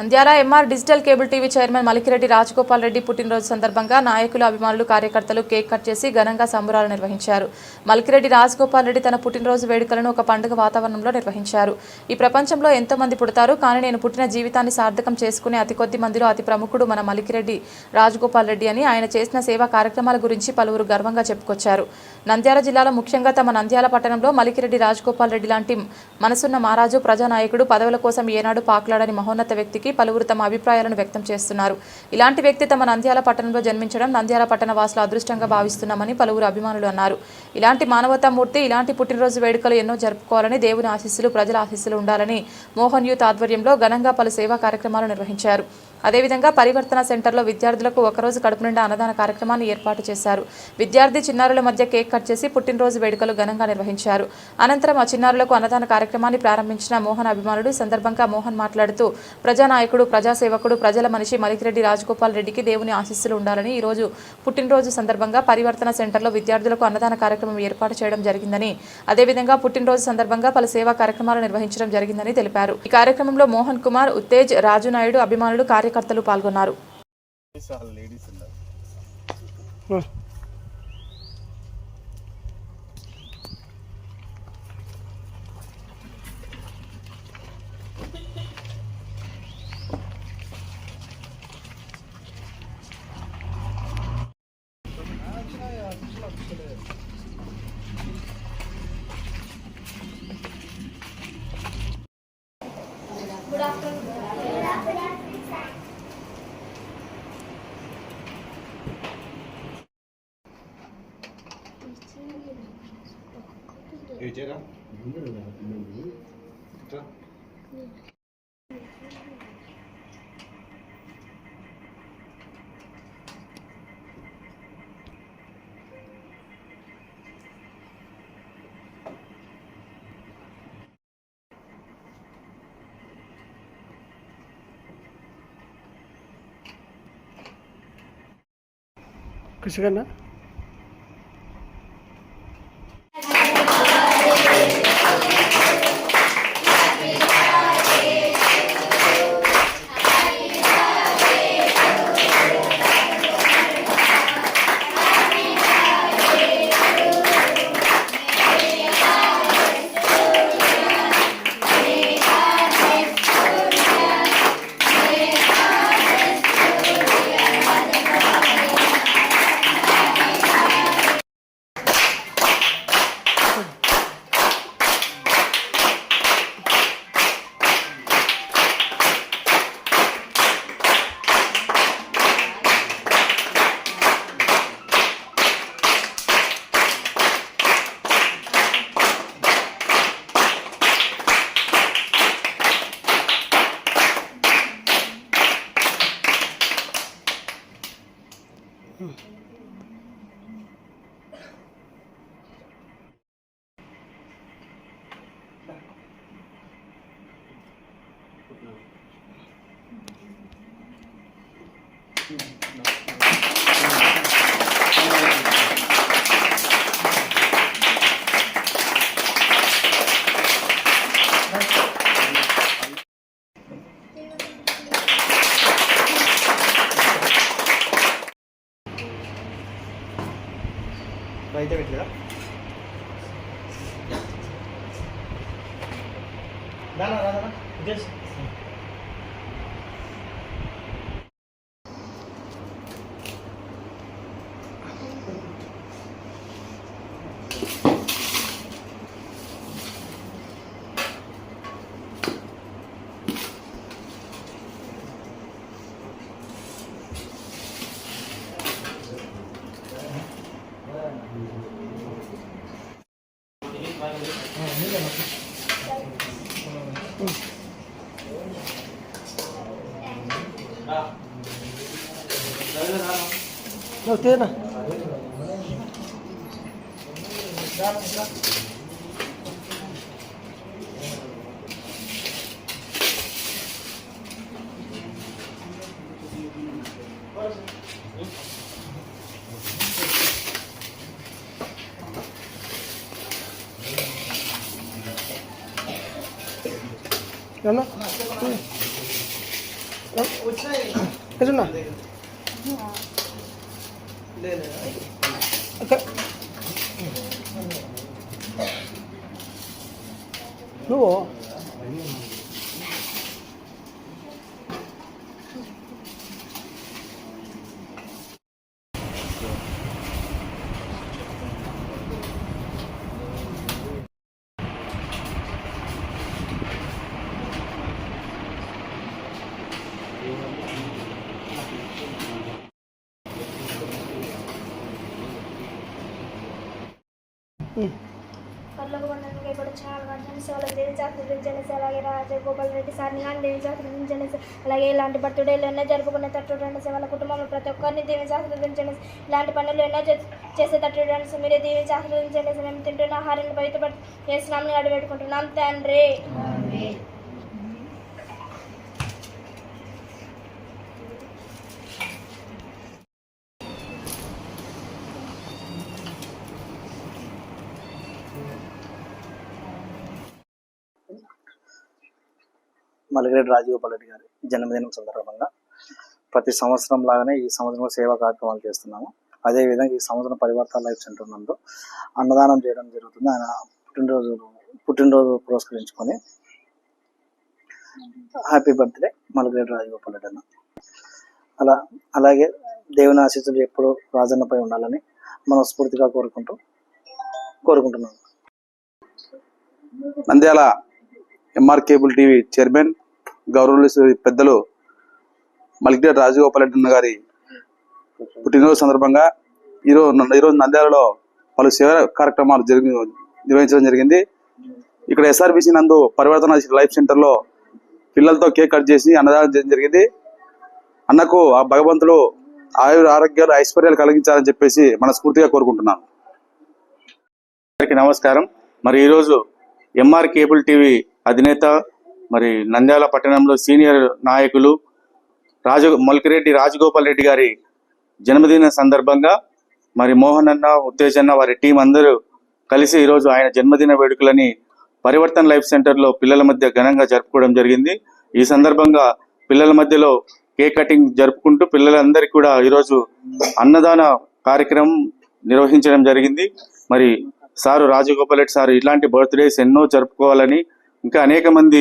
Nandyal MR digital cable TV chairman Malikireddy Rajagopal Reddy పుట్టినరోజు సందర్భంగా నాయకులు, అభిమానులు, కార్యకర్తలు కేక్ కట్ చేసి ఘనంగా సంబరాలు నిర్వహించారు. మలికిరెడ్డి రాజగోపాల్ రెడ్డి తన పుట్టినరోజు వేడుకలను ఒక పండుగ వాతావరణంలో నిర్వహించారు. ఈ ప్రపంచంలో ఎంతో మంది పుడతారు, కానీ నేను పుట్టిన జీవితాన్ని సార్థకం చేసుకునే అతి కొద్ది మందిలో అతి ప్రముఖుడు మన మలికిరెడ్డి రాజగోపాల్ రెడ్డి అని ఆయన చేసిన సేవా కార్యక్రమాల గురించి పలువురు గర్వంగా చెప్పుకొచ్చారు. నంద్యాల జిల్లాలో ముఖ్యంగా తమ నంద్యాల పట్టణంలో మలికిరెడ్డి రాజగోపాల్ రెడ్డి లాంటి మనసున్న మహారాజు, ప్రజానాయకుడు, పదవుల కోసం ఏనాడు పాకులాడని మహోన్నత వ్యక్తికి పలువురు తమ అభిప్రాయాలను వ్యక్తం చేస్తున్నారు. ఇలాంటి వ్యక్తి తమ నంద్యాల పట్టణంలో జన్మించడం నంద్యాల పట్టణ వాసుల అదృష్టంగా భావిస్తున్నామని పలువురు అభిమానులు అన్నారు. ఇలాంటి మానవతామూర్తి ఇలాంటి పుట్టినరోజు వేడుకలు ఎన్నో జరుపుకోవాలని, దేవుని ఆశీస్సులు, ప్రజల ఆశీస్సులు ఉండాలని మోహన్ యూత్ ఆధ్వర్యంలో ఘనంగా పలు సేవా కార్యక్రమాలు నిర్వహించారు. అదేవిధంగా పరివర్తన సెంటర్లో విద్యార్థులకు ఒకరోజు కడుపు నిండా అన్నదాన కార్యక్రమాన్ని ఏర్పాటు చేశారు. విద్యార్థి చిన్నారుల మధ్య కేక్ కట్ చేసి పుట్టినరోజు వేడుకలు ఘనంగా నిర్వహించారు. అనంతరం ఆ చిన్నారులకు అన్నదాన కార్యక్రమాన్ని ప్రారంభించిన మోహన్ అభిమానులు ఈ సందర్భంగా మోహన్ మాట్లాడుతూ, ప్రజానాయకుడు, ప్రజాసేవకుడు, ప్రజల మనిషి మలికిరెడ్డి రాజగోపాల్ రెడ్డికి దేవుని ఆశీస్సులు ఉండాలని ఈరోజు పుట్టినరోజు సందర్భంగా పరివర్తన సెంటర్లో విద్యార్థులకు అన్నదాన కార్యక్రమం ఏర్పాటు చేయడం జరిగిందని, అదేవిధంగా పుట్టినరోజు సందర్భంగా పలు సేవా కార్యక్రమాలు నిర్వహించడం జరిగిందని తెలిపారు. ఈ కార్యక్రమంలో మోహన్ కుమార్, ఉత్తేజ్, రాజు నాయుడు, అభిమానులు, కార్యకర్తలు పాల్గొన్నారు. ఏజరా कुछ करना అయితే పెట్టలేదా దానా రాదా జస్ట్ No, tiene. ¿No? ఎదున్నా నువ్వు పర్లోకి వందనగా ఇప్పుడు చాలా గంటల సేవలకు దేవి శాస్త్రించనేసి అలాగే రాజగోపాల్ రెడ్డి సార్ని కానీ దేవి శాస్త్రించనేసి అలాగే ఇలాంటి బర్త్డేలు ఎన్నో జరుపుకునే తట్టుడనేసి వాళ్ళ కుటుంబంలో ప్రతి ఒక్కరిని దేవి శాస్త్రించనేసి ఇలాంటి పనులు ఎన్నో చేసే తట్టుడనేసి మీరే దేవి శాస్త్రించనేసి మేము తింటున్న ఆహారాన్ని బయటపడి చేసినామని అడిపెట్టుకుంటున్నాం తండ్రి. మలికిరెడ్డి రాజగోపాల్ రెడ్డి గారి జన్మదినం సందర్భంగా ప్రతి సంవత్సరం లాగానే ఈ సంవత్సరం సేవా కార్యక్రమాలు చేస్తున్నాము. అదేవిధంగా ఈ సంవత్సరం పరివర్తన లైఫ్ సెంటర్ నందు అన్నదానం చేయడం జరుగుతుంది. ఆయన పుట్టినరోజు పురస్కరించుకొని హ్యాపీ బర్త్డే మలికిరెడ్డి రాజగోపాల్ రెడ్డి అన్న. అలాగే దేవుని ఆశీస్సులు ఎప్పుడు రాజన్నపై ఉండాలని మనస్ఫూర్తిగా కోరుకుంటున్నాను. Nandyal MR cable TV chairman గౌరవ పెద్దలు మలికిరెడ్డి రాజగోపాల్ రెడ్డి గారి పుట్టినరోజు సందర్భంగా ఈరోజు నంద్యాలలో పలు సేవా కార్యక్రమాలు నిర్వహించడం జరిగింది. ఇక్కడ ఎస్ఆర్బిసి నందు పరివర్తన లైఫ్ సెంటర్లో పిల్లలతో కేక్ కట్ చేసి అన్నదానం చేయడం జరిగింది. అన్నకు ఆ భగవంతుడు ఆరోగ్యాలు ఐశ్వర్యాలు కలిగించాలని చెప్పేసి మనస్ఫూర్తిగా కోరుకుంటున్నాను. నమస్కారం. మరి ఈరోజు ఎంఆర్ కేబుల్ టీవీ అధినేత మరి నంద్యాల పట్టణంలో సీనియర్ నాయకులు మలికిరెడ్డి రాజగోపాల్ రెడ్డి గారి జన్మదిన సందర్భంగా మరి మోహన్ అన్న, ఉత్తేజన్న వారి టీం అందరూ కలిసి ఈరోజు ఆయన జన్మదిన వేడుకలని పరివర్తన లైఫ్ సెంటర్లో పిల్లల మధ్య ఘనంగా జరుపుకోవడం జరిగింది. ఈ సందర్భంగా పిల్లల మధ్యలో కేక్ కటింగ్ జరుపుకుంటూ పిల్లలందరికీ కూడా ఈరోజు అన్నదాన కార్యక్రమం నిర్వహించడం జరిగింది. మరి సారు రాజగోపాల్ రెడ్డి సార్ ఇలాంటి బర్త్డేస్ ఎన్నో జరుపుకోవాలని, ఇంకా అనేక మంది